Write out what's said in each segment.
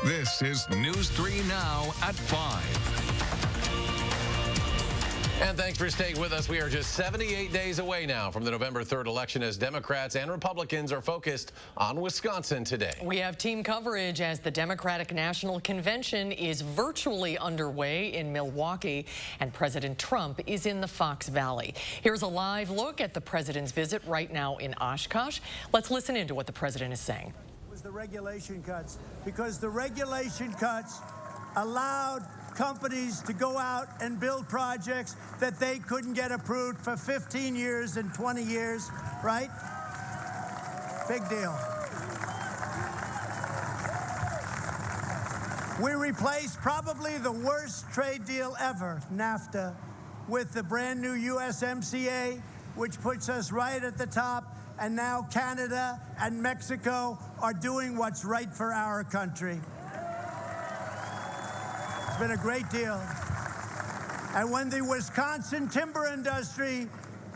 This is News 3 Now at 5. And thanks for staying with us. We are just 78 days away now from the November 3rd election as Democrats and Republicans are focused on Wisconsin today. We have team coverage as the Democratic National Convention is virtually underway in Milwaukee, and President Trump is in the Fox Valley. Here's a live look at the president's visit right now in Oshkosh. Let's listen into what the president is saying. The regulation cuts, because the regulation cuts allowed companies to go out and build projects that they couldn't get approved for 15 years and 20 years, right? Big deal. We replaced probably the worst trade deal ever, NAFTA, with the brand new USMCA, which puts us right at the top. And now Canada and Mexico are doing what's right for our country. It's been a great deal. And when the Wisconsin timber industry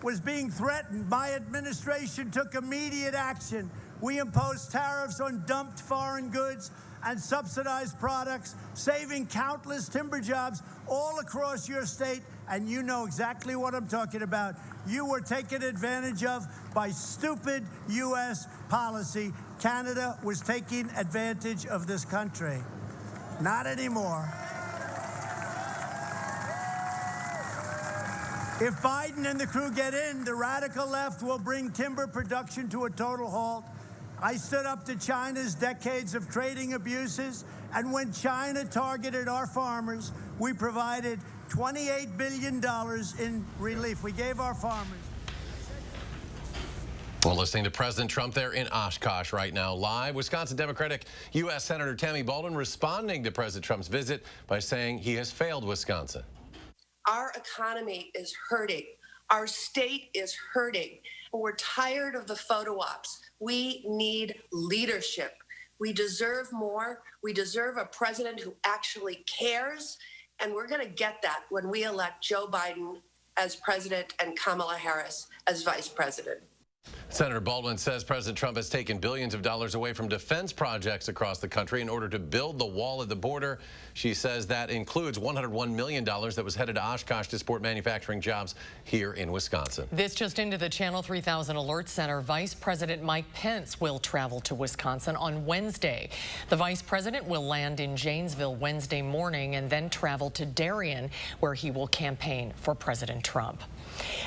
was being threatened, my administration took immediate action. We imposed tariffs on dumped foreign goods and subsidized products, saving countless timber jobs all across your state. And you know exactly what I'm talking about. You were taken advantage of by stupid U.S. policy. Canada was taking advantage of this country. Not anymore. If Biden and the crew get in, the radical left will bring timber production to a total halt. I stood up to China's decades of trading abuses, and when China targeted our farmers, we provided $28 billion in relief. We gave our farmers. Well, listening to President Trump there in Oshkosh right now live. Wisconsin Democratic U.S. Senator Tammy Baldwin responding to President Trump's visit by saying he has failed Wisconsin. Our economy is hurting. Our state is hurting. We're tired of the photo ops. We need leadership. We deserve more. We deserve a president who actually cares. And we're going to get that when we elect Joe Biden as president and Kamala Harris as vice president. Senator Baldwin says President Trump has taken billions of dollars away from defense projects across the country in order to build the wall at the border. She says that includes $101 million that was headed to Oshkosh to support manufacturing jobs here in Wisconsin. This just into the Channel 3000 Alert Center. Vice President Mike Pence will travel to Wisconsin on Wednesday. The vice president will land in Janesville Wednesday morning and then travel to Darien, where he will campaign for President Trump.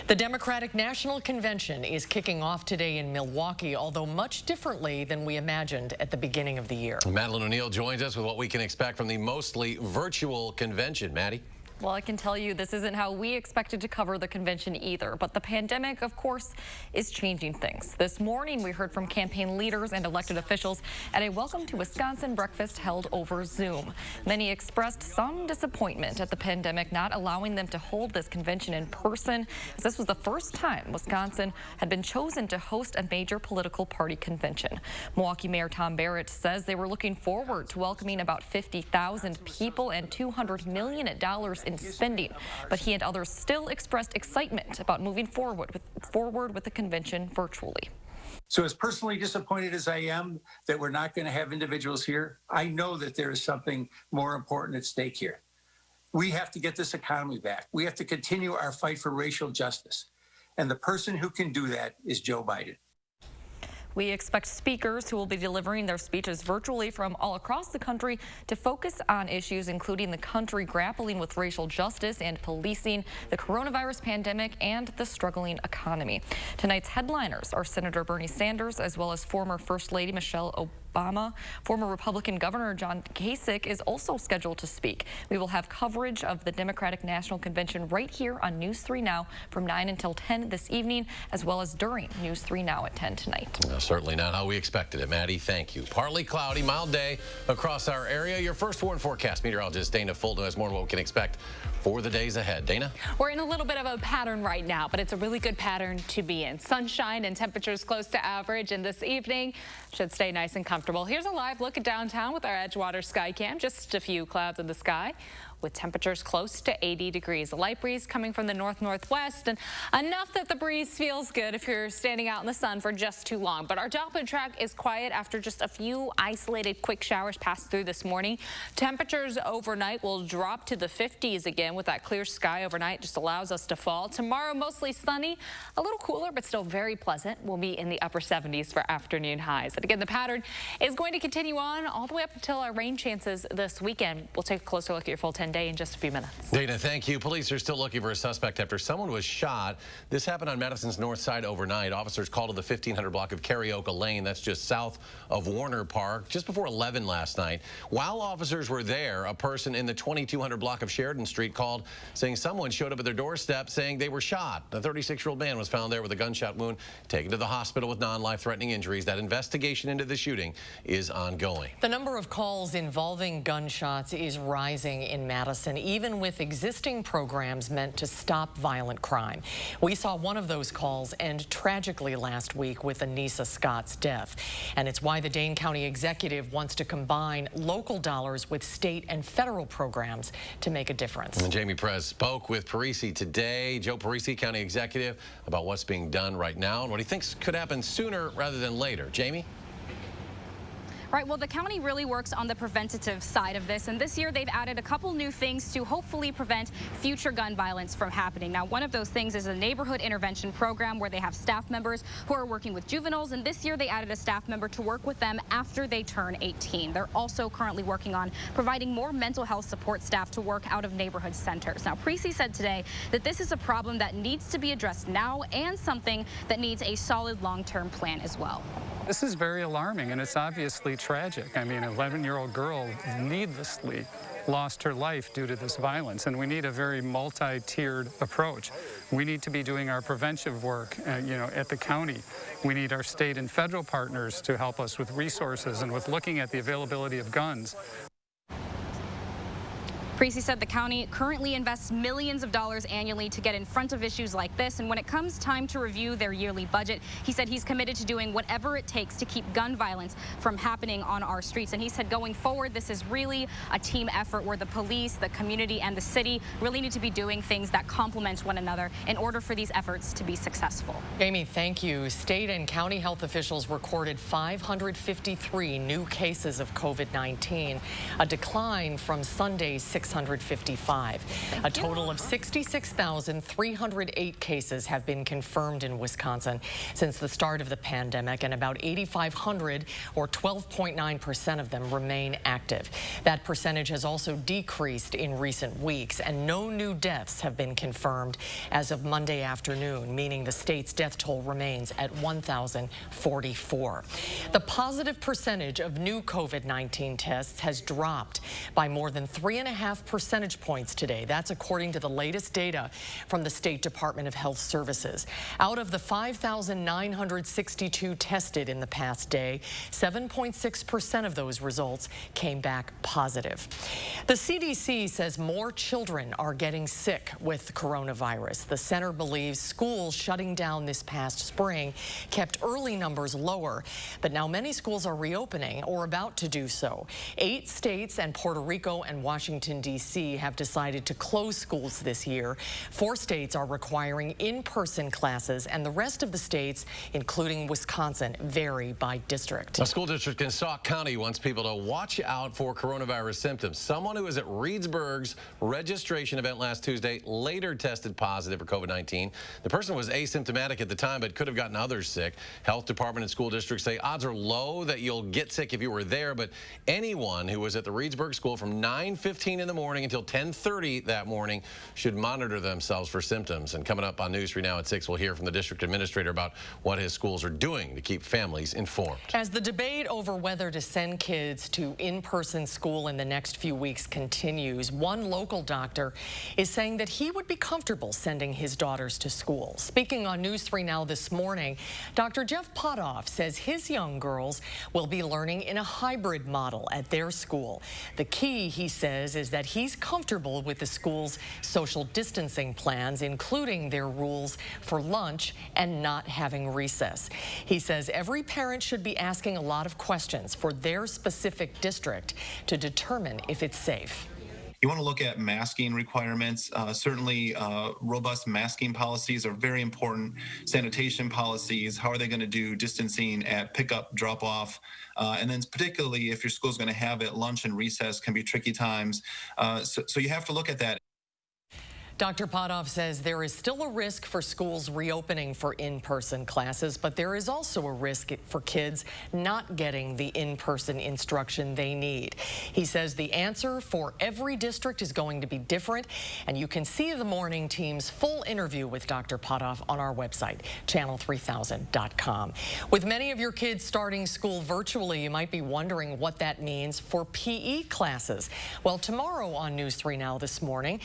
The Democratic National Convention is kicking off today in Milwaukee, although much differently than we imagined at the beginning of the year. Madeline O'Neill joins us with what we can expect from the mostly virtual convention. Maddie? Well, I can tell you this isn't how we expected to cover the convention either, but the pandemic, of course, is changing things. This morning, we heard from campaign leaders and elected officials at a Welcome to Wisconsin breakfast held over Zoom. Many expressed some disappointment at the pandemic not allowing them to hold this convention in person, as this was the first time Wisconsin had been chosen to host a major political party convention. Milwaukee Mayor Tom Barrett says they were looking forward to welcoming about 50,000 people and $200 million in spending, but he and others still expressed excitement about moving forward with the convention virtually. So as personally disappointed as I am that we're not going to have individuals here, I know that there is something more important at stake here. We have to get this economy back. We have to continue our fight for racial justice. And the person who can do that is Joe Biden. We expect speakers who will be delivering their speeches virtually from all across the country to focus on issues including the country grappling with racial justice and policing, the coronavirus pandemic, and the struggling economy. Tonight's headliners are Senator Bernie Sanders as well as former First Lady Michelle Obama. Former Republican Governor John Kasich is also scheduled to speak. We will have coverage of the Democratic National Convention right here on News 3 Now from 9 until 10 this evening, as well as during News 3 Now at 10 tonight. Certainly not how we expected it, Maddie. Thank you. Partly cloudy, mild day across our area. Your first warn forecast meteorologist Dana Fulton has more of what we can expect for the days ahead. Dana? We're in a little bit of a pattern right now, but it's a really good pattern to be in. Sunshine and temperatures close to average, and this evening should stay nice and comfortable. Here's a live look at downtown with our Edgewater Skycam. Just a few clouds in the sky. with temperatures close to 80 degrees. A light breeze coming from the north-northwest, and enough that the breeze feels good if you're standing out in the sun for just too long. But our Doppler track is quiet after just a few isolated quick showers passed through this morning. Temperatures overnight will drop to the 50s again with that clear sky overnight. Just allows us to fall. Tomorrow, mostly sunny, a little cooler, but still very pleasant. We'll be in the upper 70s for afternoon highs. And again, the pattern is going to continue on all the way up until our rain chances this weekend. We'll take a closer look at your full 10-day in just a few minutes. Dana, thank you. Police are still looking for a suspect after someone was shot. This happened on Madison's north side overnight. Officers called to the 1500 block of Karaoke Lane. That's just south of Warner Park, just before 11 last night. While officers were there, a person in the 2200 block of Sheridan Street called saying someone showed up at their doorstep saying they were shot. A 36-year-old man was found there with a gunshot wound, taken to the hospital with non-life-threatening injuries. That investigation into the shooting is ongoing. The number of calls involving gunshots is rising in Madison, even with existing programs meant to stop violent crime. We saw one of those calls end tragically last week with Anissa Scott's death. And it's why the Dane County Executive wants to combine local dollars with state and federal programs to make a difference. And Jamie Perez spoke with Parisi today, Joe Parisi, County Executive, about what's being done right now and what he thinks could happen sooner rather than later. Jamie? Right, well, the county really works on the preventative side of this, and this year they've added a couple new things to hopefully prevent future gun violence from happening. Now, one of those things is a neighborhood intervention program where they have staff members who are working with juveniles, and this year they added a staff member to work with them after they turn 18. They're also currently working on providing more mental health support staff to work out of neighborhood centers. Now, Parisi said today that this is a problem that needs to be addressed now and something that needs a solid long-term plan as well. This is very alarming, and it's obviously tragic. I mean, an 11-year-old girl needlessly lost her life due to this violence, and we need a very multi-tiered approach. We need to be doing our preventive work, at the county. We need our state and federal partners to help us with resources and with looking at the availability of guns. Parisi said the county currently invests millions of dollars annually to get in front of issues like this, and when it comes time to review their yearly budget, he said he's committed to doing whatever it takes to keep gun violence from happening on our streets. And he said going forward, this is really a team effort where the police, the community, and the city really need to be doing things that complement one another in order for these efforts to be successful. Jamie, thank you. State and county health officials recorded 553 new cases of COVID-19, a decline from Sunday's 655. A total of 66,308 cases have been confirmed in Wisconsin since the start of the pandemic, and about 8,500, or 12.9% of them, remain active. That percentage has also decreased in recent weeks, and no new deaths have been confirmed as of Monday afternoon, meaning the state's death toll remains at 1,044. The positive percentage of new COVID-19 tests has dropped by more than 3.5 percentage points today. That's according to the latest data from the State Department of Health Services. Out of the 5,962 tested in the past day, 7.6% of those results came back positive. The CDC says more children are getting sick with coronavirus. The center believes schools shutting down this past spring kept early numbers lower, but now many schools are reopening or about to do so. 8 states and Puerto Rico and Washington, D.C. have decided to close schools this year. 4 states are requiring in-person classes, and the rest of the states, including Wisconsin, vary by district. A school district in Sauk County wants people to watch out for coronavirus symptoms. Someone who was at Reedsburg's registration event last Tuesday later tested positive for COVID-19. The person was asymptomatic at the time, but could have gotten others sick. Health department and school districts say odds are low that you'll get sick if you were there, but anyone who was at the Reedsburg school from 9:15 in the morning until 10:30 that morning should monitor themselves for symptoms. And coming up on News 3 Now at 6, we'll hear from the district administrator about what his schools are doing to keep families informed. As the debate over whether to send kids to in-person school in the next few weeks continues, one local doctor is saying that he would be comfortable sending his daughters to school. Speaking on News 3 Now this morning, Dr. Jeff Potoff says his young girls will be learning in a hybrid model at their school. The key, he says, is that he's comfortable with the school's social distancing plans, including their rules for lunch and not having recess. He says every parent should be asking a lot of questions for their specific district to determine if it's safe. You want to look at masking requirements. Certainly, robust masking policies are very important. Sanitation policies, how are they going to do distancing at pickup, drop-off, and then particularly if your school is going to have it, lunch and recess can be tricky times. So you have to look at that. Dr. Potoff says there is still a risk for schools reopening for in-person classes, but there is also a risk for kids not getting the in-person instruction they need. He says the answer for every district is going to be different, and you can see the morning team's full interview with Dr. Potoff on our website, channel3000.com. With many of your kids starting school virtually, you might be wondering what that means for PE classes. Well, tomorrow on News 3 Now this morning,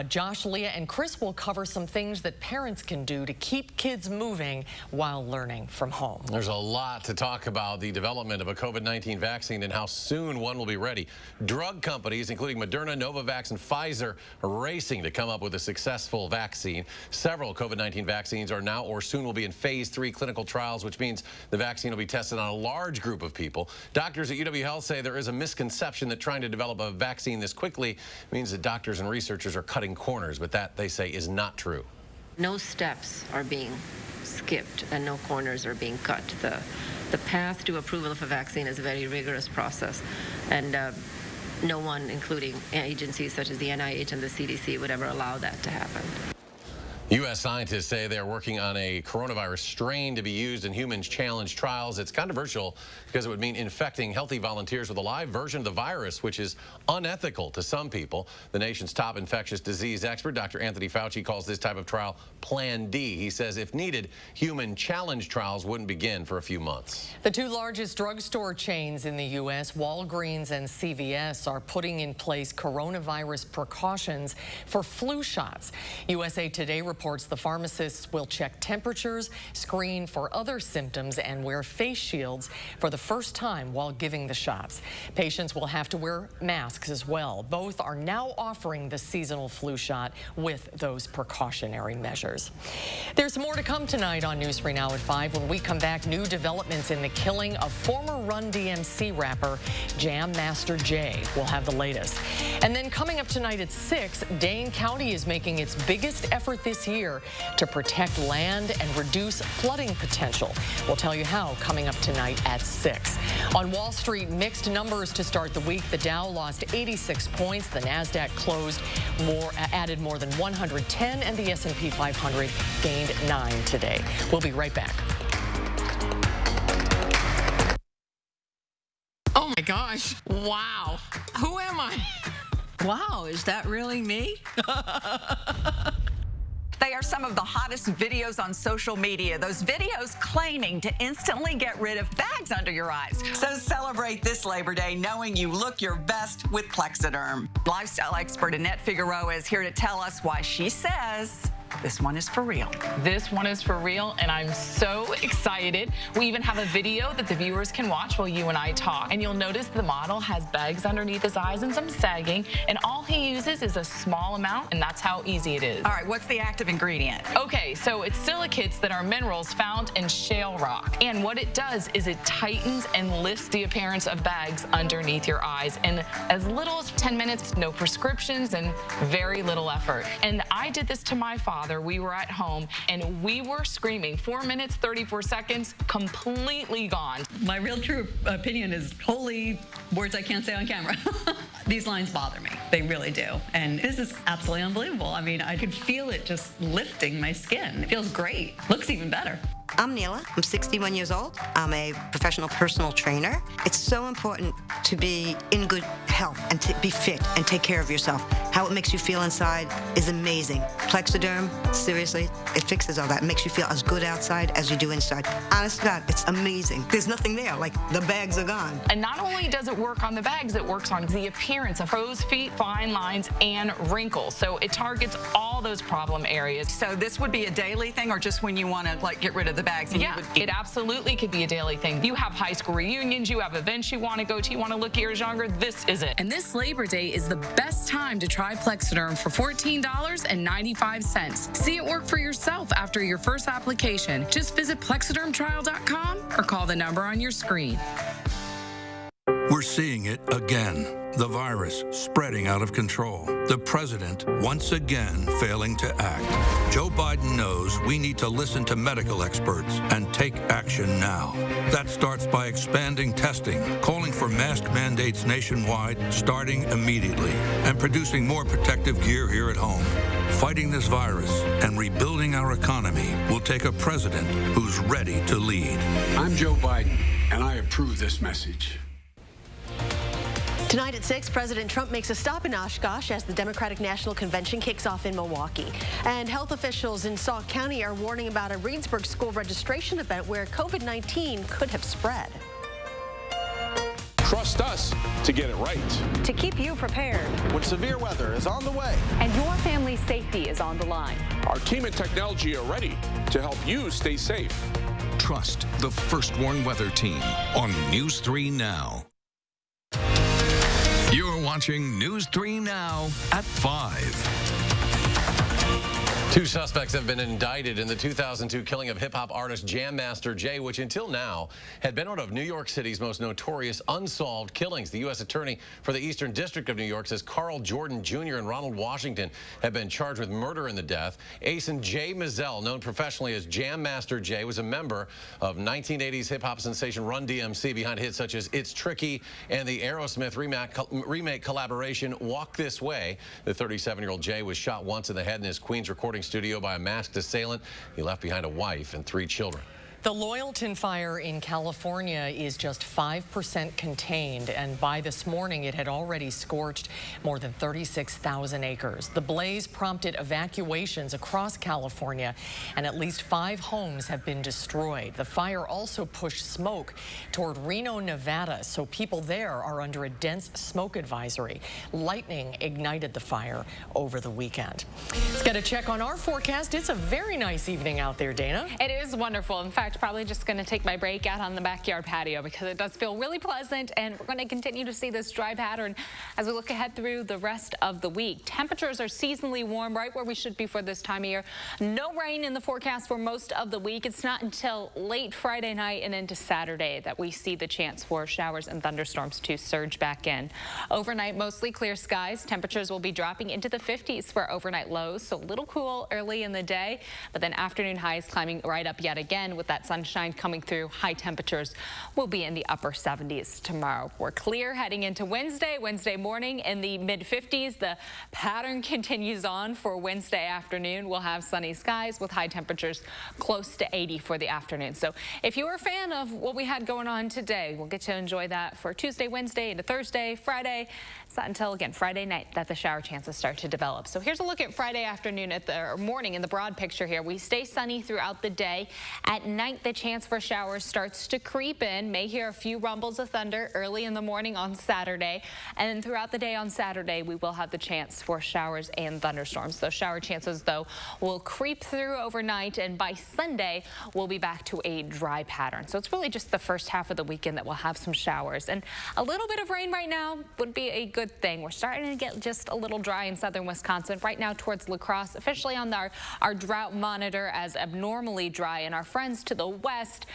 Josh, Leah, and Chris will cover some things that parents can do to keep kids moving while learning from home. There's a lot to talk about: the development of a COVID-19 vaccine and how soon one will be ready. Drug companies, including Moderna, Novavax, and Pfizer, are racing to come up with a successful vaccine. Several COVID-19 vaccines are now or soon will be in phase 3 clinical trials, which means the vaccine will be tested on a large group of people. Doctors at UW Health say there is a misconception that trying to develop a vaccine this quickly means that doctors and researchers are cutting corners, but that, they say, is not true. No steps are being skipped and no corners are being cut. The path to approval of a vaccine is a very rigorous process, and no one, including agencies such as the NIH and the CDC, would ever allow that to happen. U.S. scientists say they're working on a coronavirus strain to be used in humans challenge trials. It's controversial because it would mean infecting healthy volunteers with a live version of the virus, which is unethical to some people. The nation's top infectious disease expert, Dr. Anthony Fauci, calls this type of trial Plan D. He says if needed, human challenge trials wouldn't begin for a few months. The two largest drugstore chains in the U.S., Walgreens and CVS, are putting in place coronavirus precautions for flu shots. USA Today reports the pharmacists will check temperatures, screen for other symptoms, and wear face shields for the first time while giving the shots. Patients will have to wear masks as well. Both are now offering the seasonal flu shot with those precautionary measures. There's more to come tonight on News 3 Now at 5. When we come back, new developments in the killing of former Run DMC rapper Jam Master Jay. We'll have the latest. And then coming up tonight at 6, Dane County is making its biggest effort this year to protect land and reduce flooding potential. We'll tell you how coming up tonight at 6. On Wall Street, mixed numbers to start the week. The Dow lost 86 points. The Nasdaq added more than 110, and the S&P 500 gained 9 today. We'll be right back. Oh my gosh. Wow. Who am I? Wow, is that really me? They are some of the hottest videos on social media. Those videos claiming to instantly get rid of bags under your eyes. So celebrate this Labor Day knowing you look your best with Plexiderm. Lifestyle expert Annette Figueroa is here to tell us why she says this one is for real. This one is for real, and I'm so excited. We even have a video that the viewers can watch while you and I talk. And you'll notice the model has bags underneath his eyes and some sagging, and all he uses is a small amount, and that's how easy it is. All right, what's the active ingredient? Okay, so it's silicates that are minerals found in shale rock. And what it does is it tightens and lifts the appearance of bags underneath your eyes in as little as 10 minutes, no prescriptions, and very little effort. And I did this to my father. We were at home and we were screaming. 4 minutes, 34 seconds, completely gone. My real true opinion is holy words I can't say on camera. These lines bother me. They really do. And this is absolutely unbelievable. I mean, I could feel it just lifting my skin. It feels great. Looks even better. I'm Neela. I'm 61 years old. I'm a professional personal trainer. It's so important to be in good health and to be fit and take care of yourself. How it makes you feel inside is amazing. Plexiderm, seriously, it fixes all that. It makes you feel as good outside as you do inside. Honest to God, it's amazing. There's nothing there, like the bags are gone. And not only does it work on the bags, it works on the appearance of crow's feet, fine lines, and wrinkles. So it targets all those problem areas. So this would be a daily thing or just when you want to like get rid of the bags? And yeah, it absolutely could be a daily thing. You have high school reunions, you have events you want to go to, you want to look years younger, this is it. And this Labor Day is the best time to try Plexiderm for $14.95. See it work for yourself after your first application. Just visit plexidermtrial.com or call the number on your screen. We're seeing it again. The virus spreading out of control. The president once again failing to act. Joe Biden knows we need to listen to medical experts and take action now. That starts by expanding testing, calling for mask mandates nationwide, starting immediately, and producing more protective gear here at home. Fighting this virus and rebuilding our economy will take a president who's ready to lead. I'm Joe Biden, and I approve this message. Tonight at 6, President Trump makes a stop in Oshkosh as the Democratic National Convention kicks off in Milwaukee. And health officials in Sauk County are warning about a Reedsburg school registration event where COVID-19 could have spread. Trust us to get it right. To keep you prepared when severe weather is on the way and your family's safety is on the line. Our team and technology are ready to help you stay safe. Trust the First Warn Weather Team on News 3 Now. You're watching News 3 Now at 5. 2 suspects have been indicted in the 2002 killing of hip-hop artist Jam Master Jay, which until now had been one of New York City's most notorious unsolved killings. The U.S. Attorney for the Eastern District of New York says Carl Jordan Jr. and Ronald Washington have been charged with murder in the death. Asen Jay Mizell, known professionally as Jam Master Jay, was a member of 1980s hip-hop sensation Run DMC, behind hits such as It's Tricky and the Aerosmith remake collaboration Walk This Way. The 37-year-old Jay was shot once in the head in his Queens recording studio by a masked assailant. He left behind a wife and 3 children. The Loyalton fire in California is just 5% contained, and by this morning it had already scorched more than 36,000 acres. The blaze prompted evacuations across California, and at least 5 homes have been destroyed. The fire also pushed smoke toward Reno, Nevada, so people there are under a dense smoke advisory. Lightning ignited the fire over the weekend. Let's get a check on our forecast. It's a very nice evening out there, Dana. It is wonderful. In fact, probably just going to take my break out on the backyard patio because it does feel really pleasant, and we're going to continue to see this dry pattern as we look ahead through the rest of the week. Temperatures are seasonally warm, right where we should be for this time of year. No rain in the forecast for most of the week. It's not until late Friday night and into Saturday that we see the chance for showers and thunderstorms to surge back in. Overnight, mostly clear skies. Temperatures will be dropping into the 50s for overnight lows, so a little cool early in the day, but then afternoon highs climbing right up yet again with that sunshine coming through. High temperatures will be in the upper 70s tomorrow. We're clear heading into Wednesday morning in the mid-50s. The pattern continues on for Wednesday afternoon. We'll have sunny skies with high temperatures close to 80 for the afternoon. So if you're a fan of what we had going on today, we'll get to enjoy that for Tuesday, Wednesday, into Thursday, Friday. It's not until, again, Friday night that the shower chances start to develop. So here's a look at Friday afternoon or morning in the broad picture here. We stay sunny throughout the day. At night, the chance for showers starts to creep in. May hear a few rumbles of thunder early in the morning on Saturday. And then throughout the day on Saturday, we will have the chance for showers and thunderstorms. Those shower chances, though, will creep through overnight. And by Sunday, we'll be back to a dry pattern. So it's really just the first half of the weekend that we'll have some showers. And a little bit of rain right now would be a good thing. We're starting to get just a little dry in southern Wisconsin. Right now towards La Crosse, officially on our drought monitor as abnormally dry. And our friends to the west,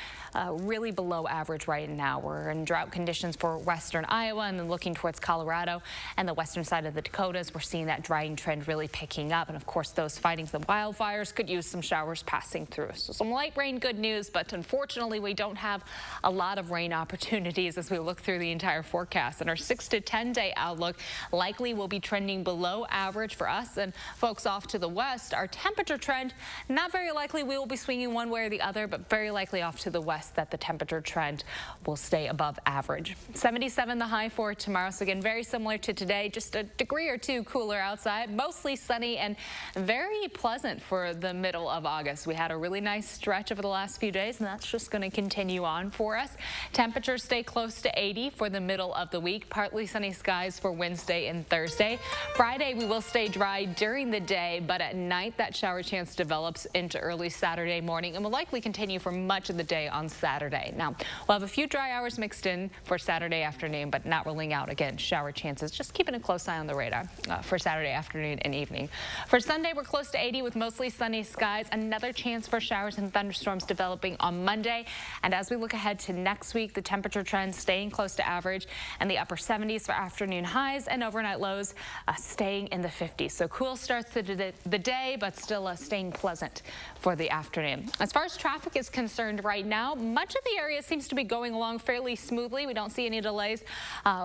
really below average right now. We're in drought conditions for western Iowa and then looking towards Colorado and the western side of the Dakotas. We're seeing that drying trend really picking up. And of course, those fighting the wildfires could use some showers passing through. So some light rain, good news, but unfortunately, we don't have a lot of rain opportunities as we look through the entire forecast. And our 6 to 10 day outlook likely will be trending below average for us and folks off to the west. Our temperature trend, not very likely we will be swinging one way or the other, but very likely off to the west that the temperature trend will stay above average. 77 the high for tomorrow. So again, very similar to today, just a degree or 2 cooler outside, mostly sunny and very pleasant for the middle of August. We had a really nice stretch over the last few days, and that's just going to continue on for us. Temperatures stay close to 80 for the middle of the week. Partly sunny skies for Wednesday and Thursday. Friday, we will stay dry during the day, but at night, that shower chance develops into early Saturday morning and will likely continue for much of the day on Saturday. Now, we'll have a few dry hours mixed in for Saturday afternoon, but not ruling out, again, shower chances. Just keeping a close eye on the radar for Saturday afternoon and evening. For Sunday, we're close to 80 with mostly sunny skies. Another chance for showers and thunderstorms developing on Monday. And as we look ahead to next week, the temperature trend staying close to average and the upper 70s for afternoon highs and overnight lows staying in the 50s. So cool starts to the day, but still staying pleasant for the afternoon. As far as traffic is concerned right now, much of the area seems to be going along fairly smoothly. We don't see any delays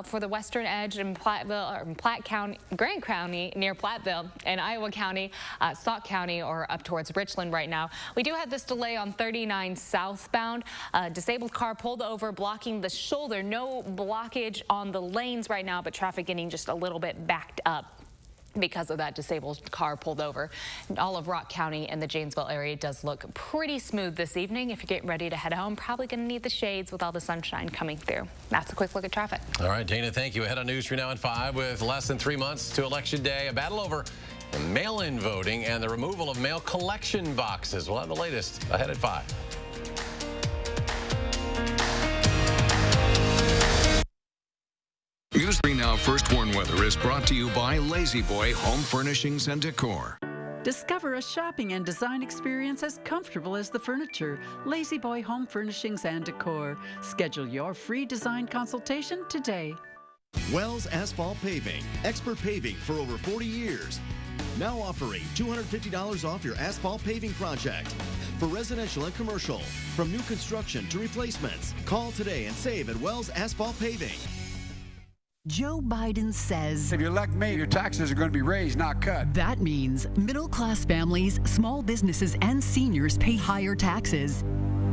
for the western edge in Platteville, or in Platte County, Grand County near Platteville, and Iowa County, Sauk County, or up towards Richland right now. We do have this delay on 39 southbound. Disabled car pulled over, blocking the shoulder. No blockage on the lanes right now, but traffic getting just a little bit backed up because of that disabled car pulled over. And all of Rock County and the Janesville area does look pretty smooth this evening. If you're getting ready to head home, probably going to need the shades with all the sunshine coming through. That's a quick look at traffic. All right, Dana, thank you. Ahead on News 3 now at 5 with less than 3 months to Election Day. A battle over mail-in voting and the removal of mail collection boxes. We'll have the latest ahead at 5. News 3 Now First Warn Weather is brought to you by Lazy Boy Home Furnishings and Decor. Discover a shopping and design experience as comfortable as the furniture. Lazy Boy Home Furnishings and Decor. Schedule your free design consultation today. Wells Asphalt Paving, expert paving for over 40 years. Now offering $250 off your asphalt paving project. For residential and commercial, from new construction to replacements. Call today and save at Wells Asphalt Paving. Joe Biden says, if you elect me, your taxes are going to be raised, not cut. That means middle-class families, small businesses, and seniors pay higher taxes.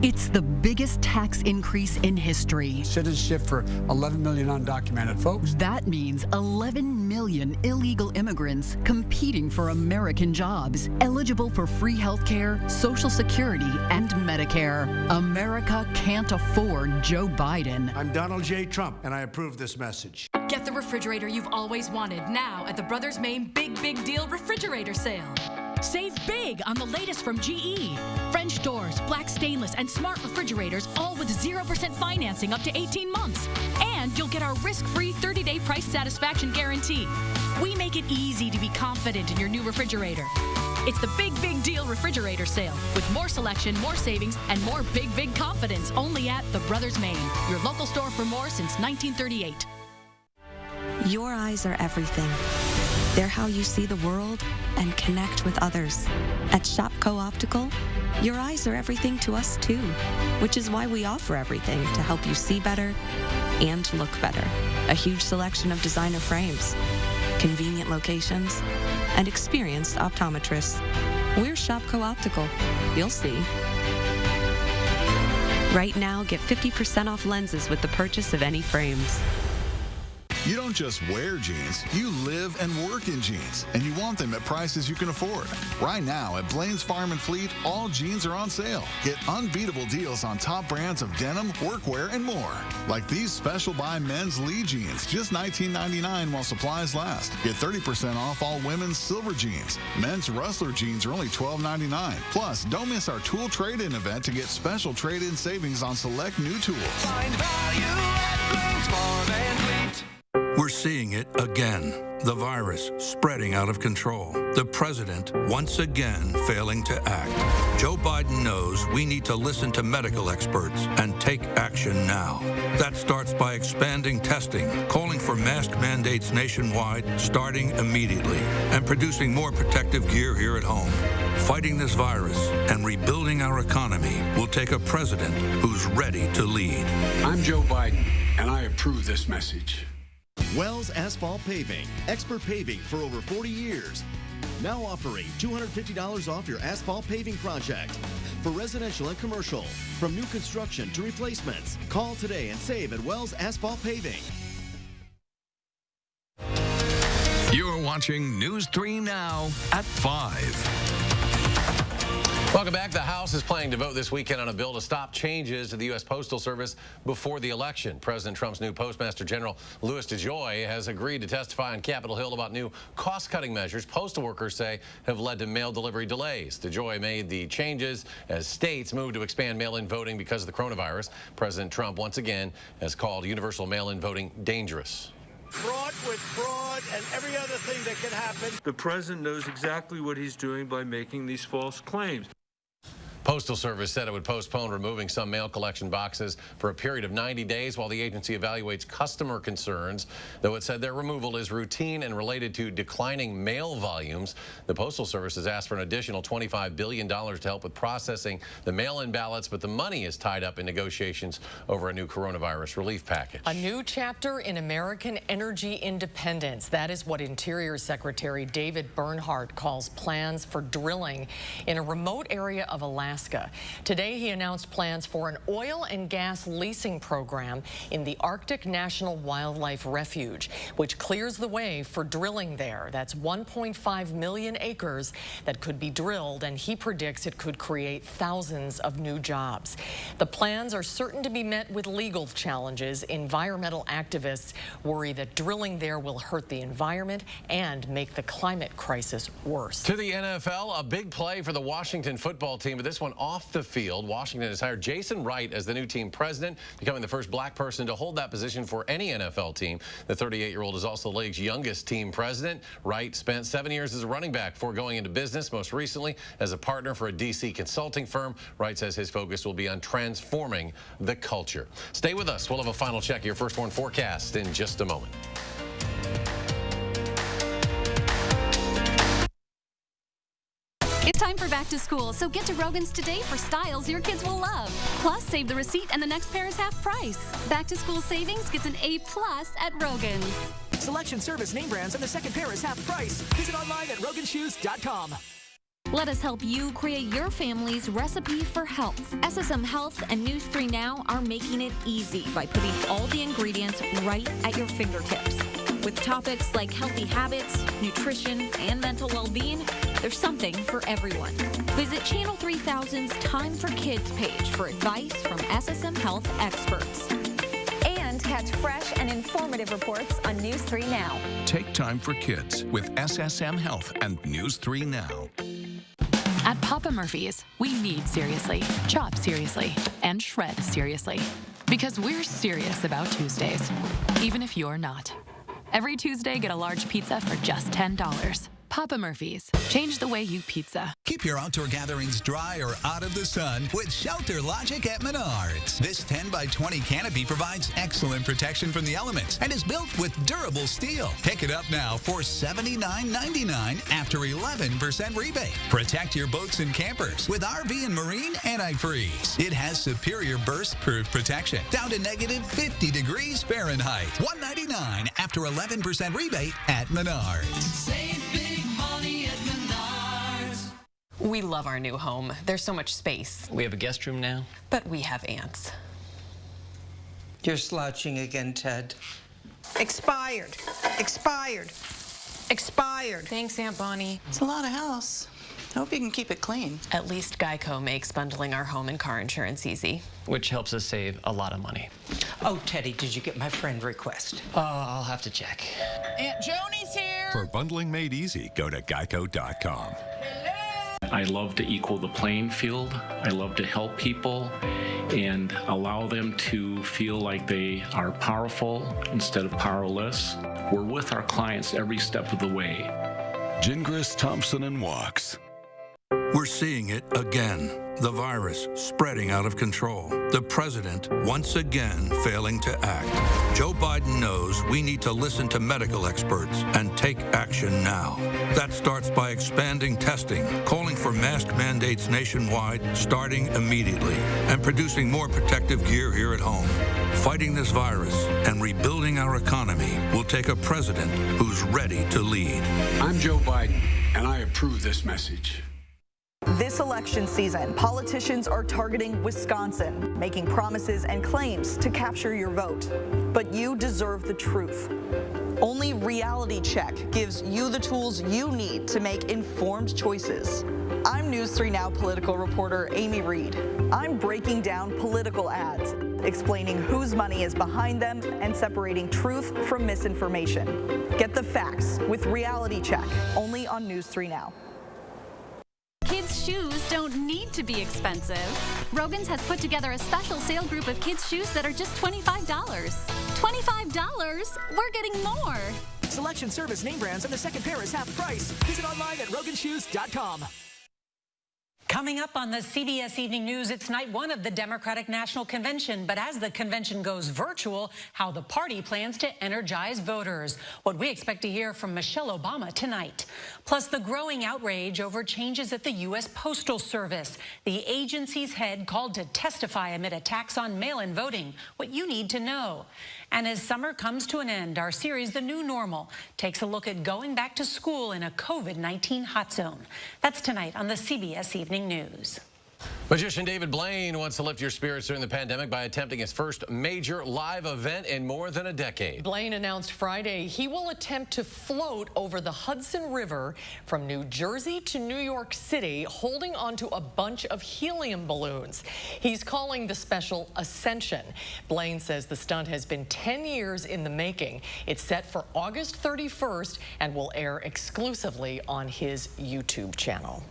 It's the biggest tax increase in history. Citizenship for 11 million undocumented folks. That means 11 million illegal immigrants competing for American jobs, eligible for free health care, Social Security, and Medicare. America can't afford Joe Biden. I'm Donald J. Trump, and I approve this message. Get the refrigerator you've always wanted now at the Brothers Maine Big Deal Refrigerator Sale. Save big on the latest from GE. French doors, black stainless, and smart refrigerators, all with 0% financing up to 18 months. And you'll get our risk-free 30-day price satisfaction guarantee. We make it easy to be confident in your new refrigerator. It's the Big Deal Refrigerator Sale with more selection, more savings, and more big confidence only at the Brothers Maine, your local store for more since 1938. Your eyes are everything. They're how you see the world and connect with others. At Shopco Optical, your eyes are everything to us too, which is why we offer everything to help you see better and look better. A huge selection of designer frames, convenient locations, and experienced optometrists. We're Shopco Optical. You'll see. Right now, get 50% off lenses with the purchase of any frames. You don't just wear jeans, you live and work in jeans, and you want them at prices you can afford. Right now at Blaine's Farm and Fleet, all jeans are on sale. Get unbeatable deals on top brands of denim, workwear, and more. Like these special buy men's Lee jeans, just $19.99 while supplies last. Get 30% off all women's silver jeans. Men's Rustler jeans are only $12.99. Plus, don't miss our tool trade-in event to get special trade-in savings on select new tools. Find value at Blaine's Farm and Fleet. We're seeing it again. The virus spreading out of control. The president once again failing to act. Joe Biden knows we need to listen to medical experts and take action now. That starts by expanding testing, calling for mask mandates nationwide, starting immediately, and producing more protective gear here at home. Fighting this virus and rebuilding our economy will take a president who's ready to lead. I'm Joe Biden, and I approve this message. Wells Asphalt Paving, expert paving for over 40 years. Now offering $250 off your asphalt paving project. For residential and commercial, from new construction to replacements. Call today and save at Wells Asphalt Paving. You're watching News 3 Now at 5. Welcome back. The House is planning to vote this weekend on a bill to stop changes to the U.S. Postal Service before the election. President Trump's new Postmaster General, Louis DeJoy, has agreed to testify on Capitol Hill about new cost-cutting measures postal workers say have led to mail delivery delays. DeJoy made the changes as states move to expand mail-in voting because of the coronavirus. President Trump once again has called universal mail-in voting dangerous. Fraught with fraud and every other thing that can happen. The president knows exactly what he's doing by making these false claims. Postal Service said it would postpone removing some mail collection boxes for a period of 90 days while the agency evaluates customer concerns, though it said their removal is routine and related to declining mail volumes. The Postal Service has asked for an additional $25 billion to help with processing the mail-in ballots, but the money is tied up in negotiations over a new coronavirus relief package. A new chapter in American energy independence. That is what Interior Secretary David Bernhardt calls plans for drilling in a remote area of Alaska. Today, he announced plans for an oil and gas leasing program in the Arctic National Wildlife Refuge, which clears the way for drilling there. That's 1.5 million acres that could be drilled, and he predicts it could create thousands of new jobs. The plans are certain to be met with legal challenges. Environmental activists worry that drilling there will hurt the environment and make the climate crisis worse. To the NFL, a big play for the Washington football team, but this one off the field. Washington has hired Jason Wright as the new team president, becoming the first black person to hold that position for any NFL team. The 38-year-old is also the league's youngest team president. Wright spent 7 years as a running back before going into business, most recently as a partner for a D.C. consulting firm. Wright says his focus will be on transforming the culture. Stay with us. We'll have a final check of your First Warn forecast in just a moment. It's time for back to school, so get to Rogan's today for styles your kids will love. Plus, save the receipt and the next pair is half price. Back to school savings gets an A+ at Rogan's. Selection, service, name brands, and the second pair is half price. Visit online at roganshoes.com. Let us help you create your family's recipe for health. SSM Health and News 3 Now are making it easy by putting all the ingredients right at your fingertips. With topics like healthy habits, nutrition, and mental well-being, there's something for everyone. Visit Channel 3000's Time for Kids page for advice from SSM Health experts. And catch fresh and informative reports on News 3 Now. Take time for kids with SSM Health and News 3 Now. At Papa Murphy's, we knead seriously, chop seriously, and shred seriously. Because we're serious about Tuesdays, even if you're not. Every Tuesday, get a large pizza for just $10. Papa Murphy's. Change the way you pizza. Keep your outdoor gatherings dry or out of the sun with Shelter Logic at Menards. This 10x20 canopy provides excellent protection from the elements and is built with durable steel. Pick it up now for $79.99 after 11% rebate. Protect your boats and campers with RV and Marine Antifreeze. It has superior burst-proof protection down to -50 degrees Fahrenheit. $199 after 11% rebate at Menards. Save big money at Menards. We love our new home. There's so much space. We have a guest room now. But we have ants. You're slouching again, Ted. Expired. Expired. Expired. Thanks, Aunt Bonnie. It's a lot of house. I hope you can keep it clean. At least Geico makes bundling our home and car insurance easy. Which helps us save a lot of money. Oh, Teddy, did you get my friend request? I'll have to check. Aunt Joni's here. For bundling made easy, go to geico.com. I love to equal the playing field. I love to help people and allow them to feel like they are powerful instead of powerless. We're with our clients every step of the way. Gingras, Thompson & Walks. We're seeing it again. The virus spreading out of control. The president once again failing to act. Joe Biden knows we need to listen to medical experts and take action now. That starts by expanding testing, calling for mask mandates nationwide starting immediately, and producing more protective gear here at home. Fighting this virus and rebuilding our economy will take a president who's ready to lead. I'm Joe Biden, and I approve this message. This election season, politicians are targeting Wisconsin, making promises and claims to capture your vote. But you deserve the truth. Only Reality Check gives you the tools you need to make informed choices. I'm News 3 Now political reporter Amy Reed. I'm breaking down political ads, explaining whose money is behind them and separating truth from misinformation. Get the facts with Reality Check, only on News 3 Now. Kids' shoes don't need to be expensive. Rogan's has put together a special sale group of kids' shoes that are just $25. $25? We're getting more. Selection, service, name brands, and the second pair is half price. Visit online at roganshoes.com. Coming up on the CBS Evening News, it's night one of the Democratic National Convention. But as the convention goes virtual, how the party plans to energize voters. What we expect to hear from Michelle Obama tonight. Plus the growing outrage over changes at the U.S. Postal Service. The agency's head called to testify amid attacks on mail-in voting. What you need to know. And as summer comes to an end, our series, The New Normal, takes a look at going back to school in a COVID-19 hot zone. That's tonight on the CBS Evening News. Magician David Blaine wants to lift your spirits during the pandemic by attempting his first major live event in more than a decade. Blaine announced Friday he will attempt to float over the Hudson River from New Jersey to New York City, holding onto a bunch of helium balloons. He's calling the special Ascension. Blaine says the stunt has been 10 years in the making. It's set for August 31st and will air exclusively on his YouTube channel.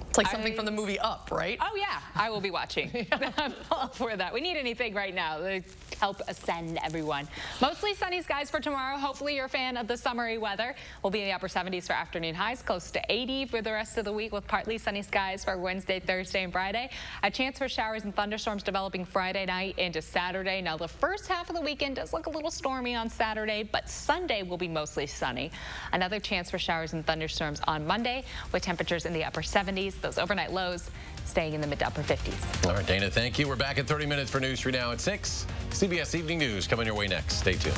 It's like something from the movie Up, right? Oh, yeah. I will be watching. I'm all for that. We need anything right now to help ascend everyone. Mostly sunny skies for tomorrow. Hopefully you're a fan of the summery weather. We'll be in the upper 70s for afternoon highs, close to 80 for the rest of the week with partly sunny skies for Wednesday, Thursday, and Friday. A chance for showers and thunderstorms developing Friday night into Saturday. Now, the first half of the weekend does look a little stormy on Saturday, but Sunday will be mostly sunny. Another chance for showers and thunderstorms on Monday with temperatures in the upper 70s. Those overnight lows staying in the mid to upper 50s. All right, Dana, thank you. We're back in 30 minutes for News 3 Now at 6. CBS Evening News coming your way next. Stay tuned.